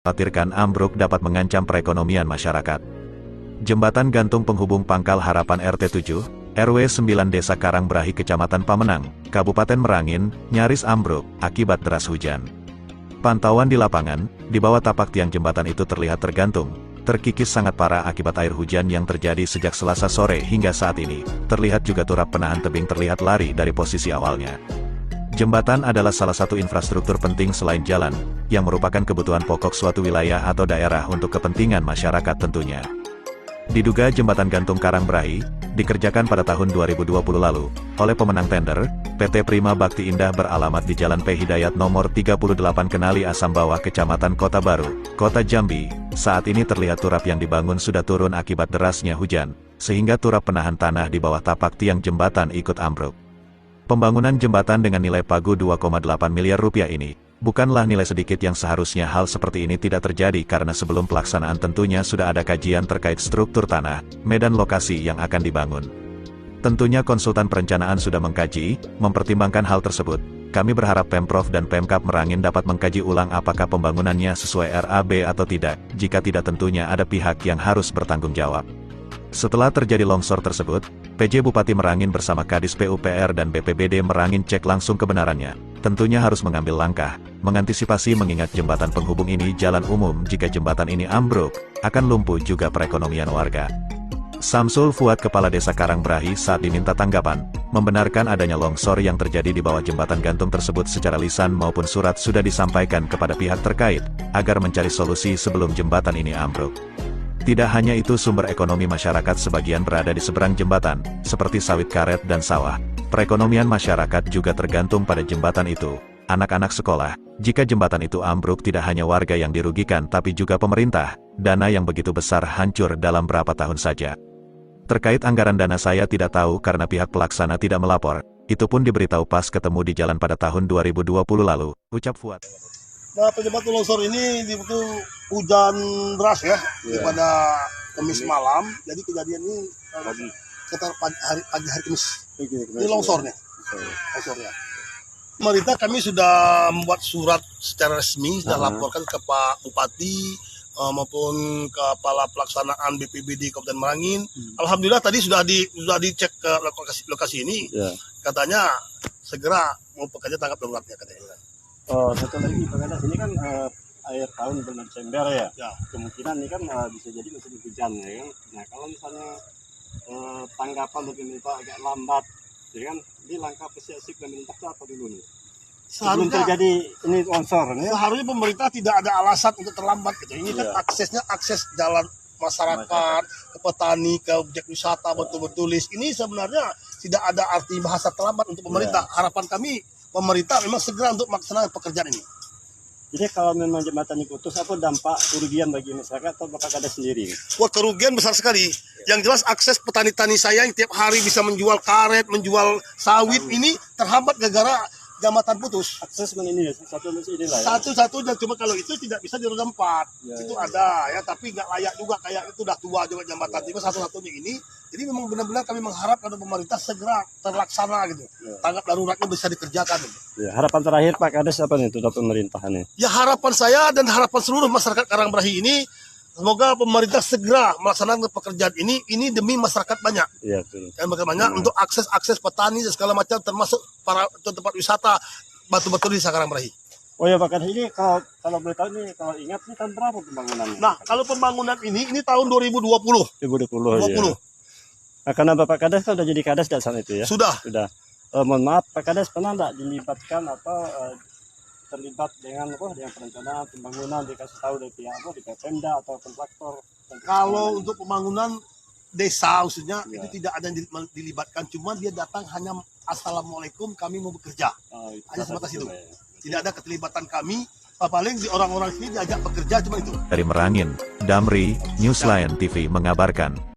Khawatirkan ambruk dapat mengancam perekonomian masyarakat. Jembatan gantung penghubung Pangkal Harapan RT 7, RW 9 Desa Karangrahi Kecamatan Pamenang, Kabupaten Merangin, nyaris ambruk akibat deras hujan. Pantauan di lapangan, di bawah tapak tiang jembatan itu terlihat tergantung, terkikis sangat parah akibat air hujan yang terjadi sejak Selasa sore hingga saat ini. Terlihat juga turap penahan tebing terlihat lari dari posisi awalnya. Jembatan adalah salah satu infrastruktur penting selain jalan, yang merupakan kebutuhan pokok suatu wilayah atau daerah untuk kepentingan masyarakat tentunya. Diduga jembatan gantung Karangrahi, dikerjakan pada tahun 2020 lalu, oleh pemenang tender, PT Prima Bakti Indah beralamat di Jalan P. Hidayat nomor 38 Kenali Asam Bawah Kecamatan Kota Baru, Kota Jambi. Saat ini terlihat turap yang dibangun sudah turun akibat derasnya hujan, sehingga turap penahan tanah di bawah tapak tiang jembatan ikut ambruk. Pembangunan jembatan dengan nilai pagu 2,8 miliar rupiah ini, bukanlah nilai sedikit yang seharusnya hal seperti ini tidak terjadi karena sebelum pelaksanaan tentunya sudah ada kajian terkait struktur tanah, medan lokasi yang akan dibangun. Tentunya konsultan perencanaan sudah mengkaji, mempertimbangkan hal tersebut. Kami berharap Pemprov dan Pemkab Merangin dapat mengkaji ulang apakah pembangunannya sesuai RAB atau tidak, jika tidak tentunya ada pihak yang harus bertanggung jawab. Setelah terjadi longsor tersebut, PJ Bupati Merangin bersama Kadis PUPR dan BPBD Merangin cek langsung kebenarannya. Tentunya harus mengambil langkah, mengantisipasi mengingat jembatan penghubung ini jalan umum. Jika jembatan ini ambruk, akan lumpuh juga perekonomian warga. Samsul Fuad Kepala Desa Karangrahi saat diminta tanggapan, membenarkan adanya longsor yang terjadi di bawah jembatan gantung tersebut secara lisan maupun surat sudah disampaikan kepada pihak terkait, agar mencari solusi sebelum jembatan ini ambruk. Tidak hanya itu, sumber ekonomi masyarakat sebagian berada di seberang jembatan, seperti sawit karet dan sawah. Perekonomian masyarakat juga tergantung pada jembatan itu. Anak-anak sekolah, jika jembatan itu ambruk tidak hanya warga yang dirugikan tapi juga pemerintah. Dana yang begitu besar hancur dalam berapa tahun saja. Terkait anggaran dana saya tidak tahu karena pihak pelaksana tidak melapor. Itu pun diberitahu pas ketemu di jalan pada tahun 2020 lalu, ucap Fuad. Nah, penyebab longsor ini itu hujan deras ya, pada Kamis malam. Jadi kejadian ini sekitar pagi hari Kamis. Ini longsornya. Pemerintah kami sudah membuat surat secara resmi, sudah laporkan ke Pak Bupati maupun kepala pelaksanaan BPBD Kabupaten Merangin. Alhamdulillah tadi sudah dicek ke lokasi ini. Katanya segera mau pekerja tanggap daruratnya katanya. Oh, satu lagi Pak Kadas, ini kan akhir tahun bulan Desember ya. Kemungkinan ini kan bisa jadi musim hujan ya kan. Nah kalau misalnya tanggapan dari pemerintah agak lambat, ya kan, ini langkah persiasif pemerintah itu apa dulu nih? Sebelum terjadi ini longsor ya. Seharusnya pemerintah tidak ada alasan untuk terlambat gitu. Ini kan akses jalan masyarakat, ke petani, ke objek wisata, betul-betul list. Ini sebenarnya tidak ada arti bahasa terlambat untuk pemerintah. Harapan kami pemerintah memang segera untuk melaksanakan pekerjaan ini. Jadi kalau memang jembatan ini putus, apa dampak kerugian bagi masyarakat atau Bapak Kadas sendiri? Wah, kerugian besar sekali. Yang jelas akses petani-tani saya yang tiap hari bisa menjual karet, menjual sawit ini terhambat gara-gara jembatan putus. Akses ini ini lah ya. Satu-satunya, cuma kalau itu tidak bisa di roda 4. Itu ada ya, tapi nggak layak juga, kayak itu udah tua juga jembatan. Cuma satu-satunya ini. Jadi memang benar-benar kami mengharap pada pemerintah segera terlaksana gitu. Tanggap daruratnya bisa dikerjakan gitu. Harapan terakhir Pak Kades apa nih untuk pemerintahannya? Ya, harapan saya dan harapan seluruh masyarakat Karangrahi ini, semoga pemerintah segera melaksanakan pekerjaan ini demi masyarakat banyak. Iya, betul. Dan bagaimana untuk akses petani dan segala macam, termasuk para tempat wisata batu-batu di Karangrahi. Oh ya Pak Kades, ini kalau boleh tahu nih, kalau ingat ini tahun berapa pembangunannya? Nah, kalau pembangunan ini tahun 2020. 2020. Ya. Nah, karena Bapak Kades kan sudah jadi Kades dari sana itu ya? Sudah. Mohon maaf Pak Kades, pernah enggak dilibatkan atau terlibat dengan perencanaan pembangunan, dikasih tahu dari pihak di Pemda atau kontraktor? Kalau untuk pembangunan desa khususnya itu tidak ada yang dilibatkan, cuma dia datang hanya assalamualaikum kami mau bekerja, hanya sebatas itu. Tidak ada keterlibatan kami, paling di orang-orang sini diajak bekerja cuma itu. Dari Merangin, Damri, Newsline TV mengabarkan.